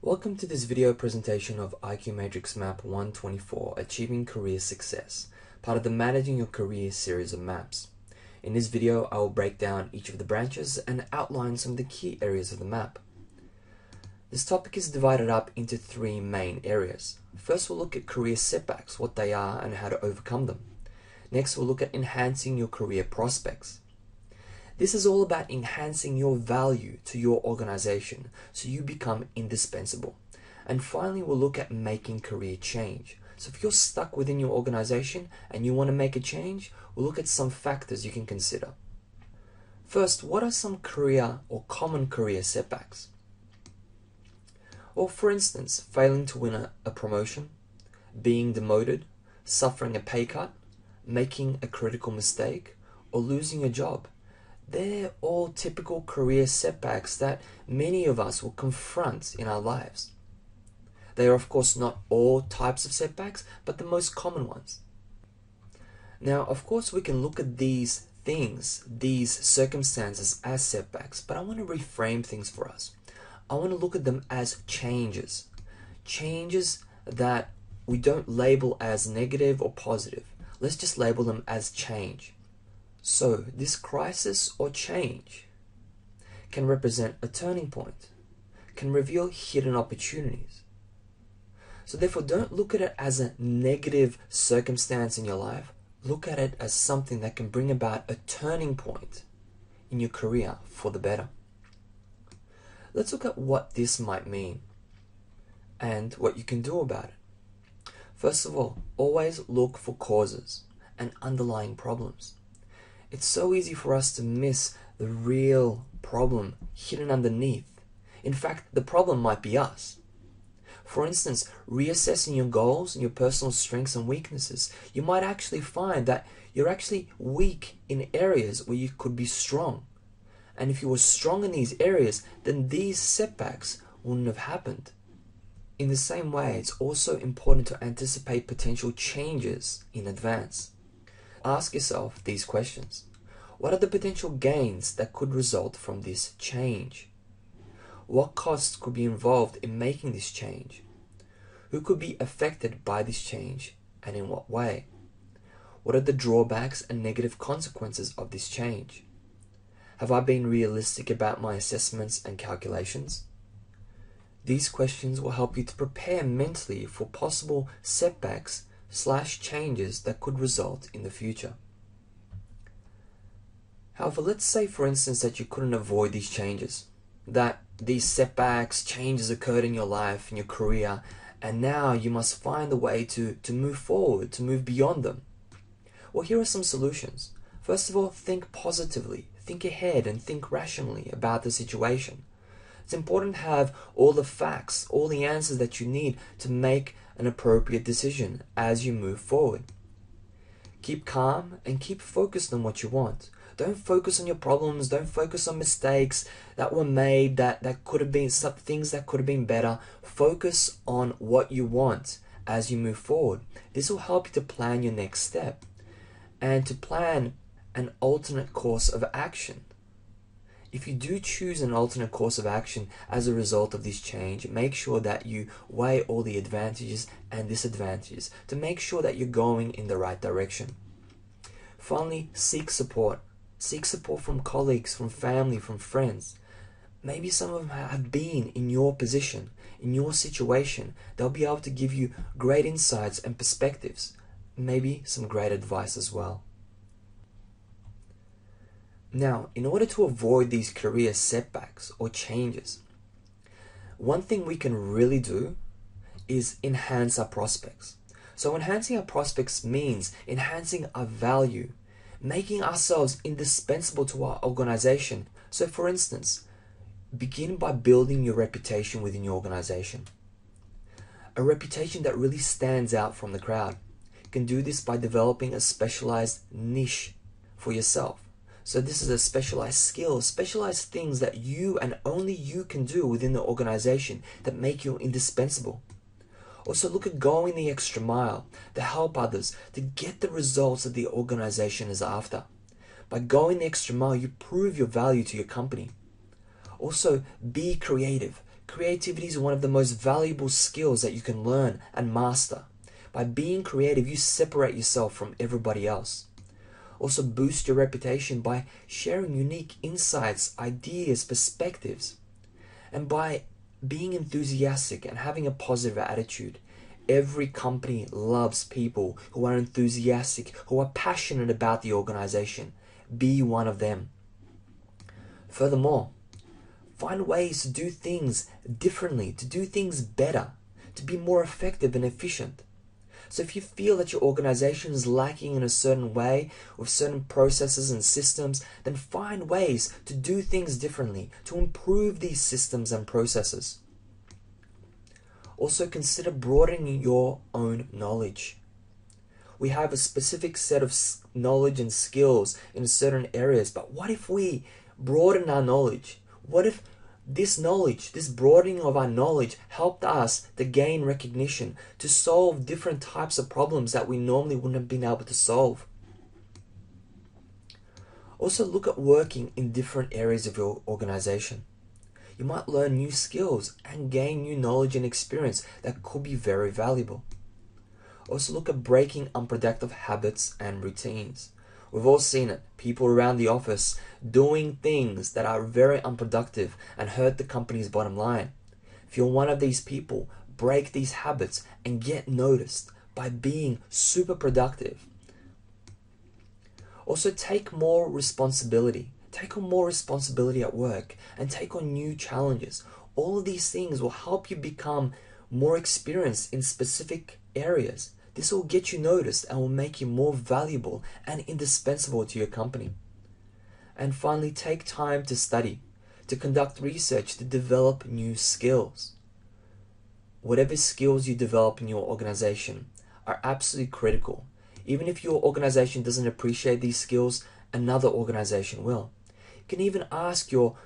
Welcome to this video presentation of IQ Matrix Map 124, Achieving Career Success, part of the Managing Your Career series of maps. In this video, I will break down each of the branches and outline some of the key areas of the map. This topic is divided up into three main areas. First, we'll look at career setbacks, what they are and how to overcome them. Next, we'll look at enhancing your career prospects. This is all about enhancing your value to your organization so you become indispensable. And finally, we'll look at making career change. So if you're stuck within your organization and you want to make a change, we'll look at some factors you can consider. First, what are some career or common career setbacks? Well, for instance, failing to win a promotion, being demoted, suffering a pay cut, making a critical mistake, or losing a job. They're all typical career setbacks that many of us will confront in our lives. They are, of course, not all types of setbacks, but the most common ones. Now, of course, we can look at these things, these circumstances as setbacks, but I want to reframe things for us. I want to look at them as changes. Changes that we don't label as negative or positive. Let's just label them as change. So, this crisis or change can represent a turning point, can reveal hidden opportunities. So therefore, don't look at it as a negative circumstance in your life. Look at it as something that can bring about a turning point in your career for the better. Let's look at what this might mean and what you can do about it. First of all, always look for causes and underlying problems. It's so easy for us to miss the real problem hidden underneath. In fact, the problem might be us. For instance, reassessing your goals and your personal strengths and weaknesses, you might actually find that you're actually weak in areas where you could be strong. And if you were strong in these areas, then these setbacks wouldn't have happened. In the same way, it's also important to anticipate potential changes in advance. Ask yourself these questions. What are the potential gains that could result from this change? What costs could be involved in making this change? Who could be affected by this change and in what way? What are the drawbacks and negative consequences of this change? Have I been realistic about my assessments and calculations? These questions will help you to prepare mentally for possible setbacks/changes that could result in the future. However, let's say for instance that you couldn't avoid these changes, that these setbacks, changes occurred in your life, in your career, and now you must find a way to move forward, to move beyond them. Well, here are some solutions. First of all, think positively, think ahead and think rationally about the situation. It's important to have all the facts, all the answers that you need to make an appropriate decision as you move forward. Keep calm and keep focused on what you want. Don't focus on your problems, don't focus on mistakes that were made, that could have been some things that could have been better. Focus on what you want as you move forward. This will help you to plan your next step and to plan an alternate course of action. If you do choose an alternate course of action as a result of this change, make sure that you weigh all the advantages and disadvantages to make sure that you're going in the right direction. Finally, seek support. Seek support from colleagues, from family, from friends. Maybe some of them have been in your position, in your situation. They'll be able to give you great insights and perspectives, maybe some great advice as well. Now, in order to avoid these career setbacks or changes, one thing we can really do is enhance our prospects. So enhancing our prospects means enhancing our value, making ourselves indispensable to our organization. So for instance, begin by building your reputation within your organization. A reputation that really stands out from the crowd. You can do this by developing a specialized niche for yourself. So this is a specialized skill, specialized things that you and only you can do within the organization that make you indispensable. Also look at going the extra mile to help others to get the results that the organization is after. By going the extra mile, you prove your value to your company. Also, be creative. Creativity is one of the most valuable skills that you can learn and master. By being creative, you separate yourself from everybody else. Also boost your reputation by sharing unique insights, ideas, perspectives. And by being enthusiastic and having a positive attitude. Every company loves people who are enthusiastic, who are passionate about the organization. Be one of them. Furthermore, find ways to do things differently, to do things better, to be more effective and efficient. So if you feel that your organization is lacking in a certain way, with certain processes and systems, then find ways to do things differently, to improve these systems and processes. Also consider broadening your own knowledge. We have a specific set of knowledge and skills in certain areas, but what if we broaden our knowledge? What if this knowledge, this broadening of our knowledge helped us to gain recognition, to solve different types of problems that we normally wouldn't have been able to solve? Also look at working in different areas of your organization. You might learn new skills and gain new knowledge and experience that could be very valuable. Also look at breaking unproductive habits and routines. We've all seen it. People around the office doing things that are very unproductive and hurt the company's bottom line. If you're one of these people, break these habits and get noticed by being super productive. Also take more responsibility. Take on more responsibility at work and take on new challenges. All of these things will help you become more experienced in specific areas. This will get you noticed and will make you more valuable and indispensable to your company. And finally, take time to study, to conduct research, to develop new skills. Whatever skills you develop in your organization are absolutely critical. Even if your organization doesn't appreciate these skills, another organization will. You can even ask your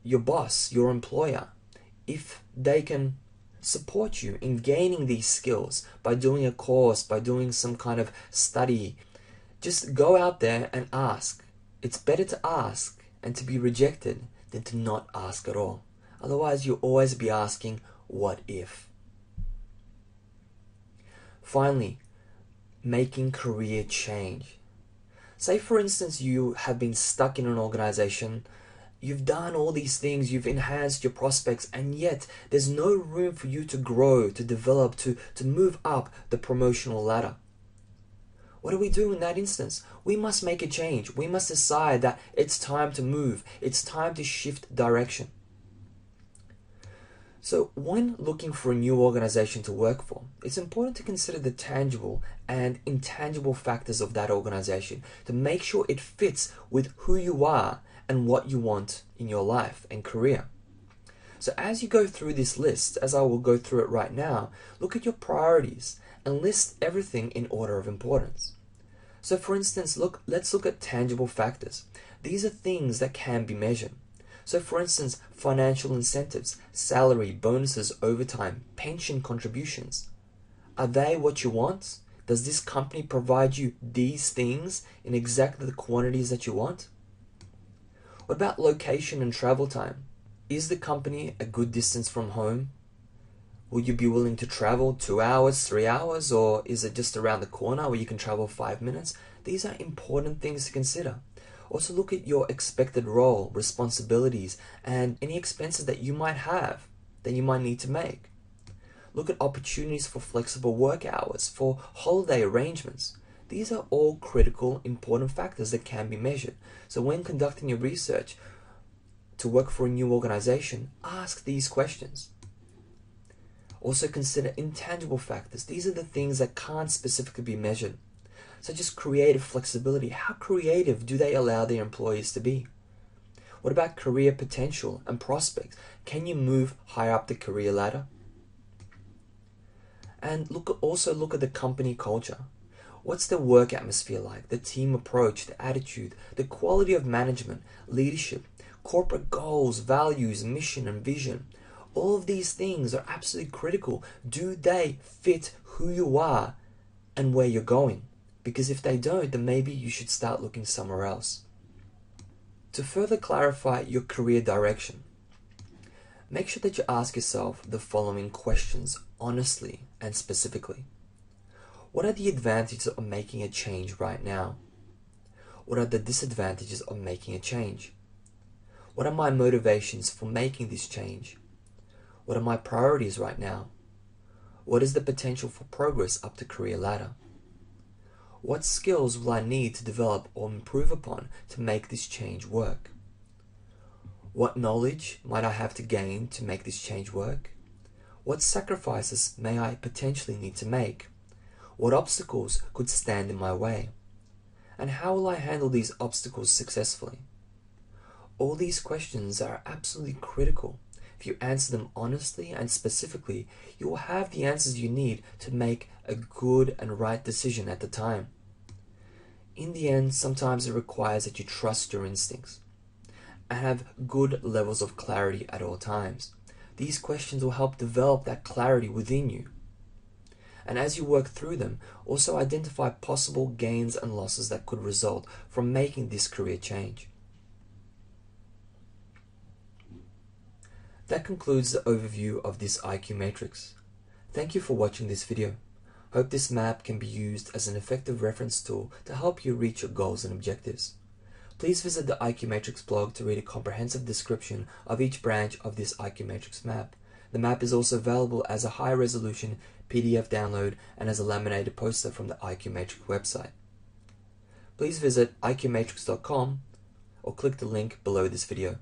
boss, your employer, if they can support you in gaining these skills by doing a course, by doing some kind of study. Just go out there and ask. It's better to ask and to be rejected than to not ask at all. Otherwise, you'll always be asking, what if? Finally, making career change. Say, for instance, you have been stuck in an organization. You've done all these things, you've enhanced your prospects, and yet there's no room for you to grow, to develop, to move up the promotional ladder. What do we do in that instance? We must make a change. We must decide that it's time to move. It's time to shift direction. So when looking for a new organization to work for, it's important to consider the tangible and intangible factors of that organization to make sure it fits with who you are and what you want in your life and career. So as you go through this list, as I will go through it right now, look at your priorities and list everything in order of importance. So for instance, let's look at tangible factors. These are things that can be measured. So for instance, financial incentives, salary, bonuses, overtime, pension contributions. Are they what you want? Does this company provide you these things in exactly the quantities that you want? What about location and travel time? Is the company a good distance from home? Will you be willing to travel 2 hours, 3 hours, or is it just around the corner where you can travel 5 minutes? These are important things to consider. Also look at your expected role, responsibilities, and any expenses that you might have, that you might need to make. Look at opportunities for flexible work hours, for holiday arrangements. These are all critical, important factors that can be measured. So when conducting your research to work for a new organization, ask these questions. Also consider intangible factors. These are the things that can't specifically be measured, such as creative flexibility. How creative do they allow their employees to be? What about career potential and prospects? Can you move higher up the career ladder? And also look at the company culture. What's the work atmosphere like? The team approach, the attitude, the quality of management, leadership, corporate goals, values, mission, and vision. All of these things are absolutely critical. Do they fit who you are and where you're going? Because if they don't, then maybe you should start looking somewhere else. To further clarify your career direction, Make sure that you ask yourself the following questions honestly and specifically. What are the advantages of making a change right now? What are the disadvantages of making a change? What are my motivations for making this change? What are my priorities right now? What is the potential for progress up the career ladder? What skills will I need to develop or improve upon to make this change work? What knowledge might I have to gain to make this change work? What sacrifices may I potentially need to make? What obstacles could stand in my way? And how will I handle these obstacles successfully? All these questions are absolutely critical. If you answer them honestly and specifically, you will have the answers you need to make a good and right decision at the time. In the end, sometimes it requires that you trust your instincts and have good levels of clarity at all times. These questions will help develop that clarity within you. And as you work through them, also identify possible gains and losses that could result from making this career change. That concludes the overview of this IQ matrix. Thank you for watching this video. Hope this map can be used as an effective reference tool to help you reach your goals and objectives. Please visit the IQ Matrix blog to read a comprehensive description of each branch of this IQ Matrix map. The map is also available as a high-resolution PDF download and as a laminated poster from the IQ Matrix website. Please visit iqmatrix.com or click the link below this video.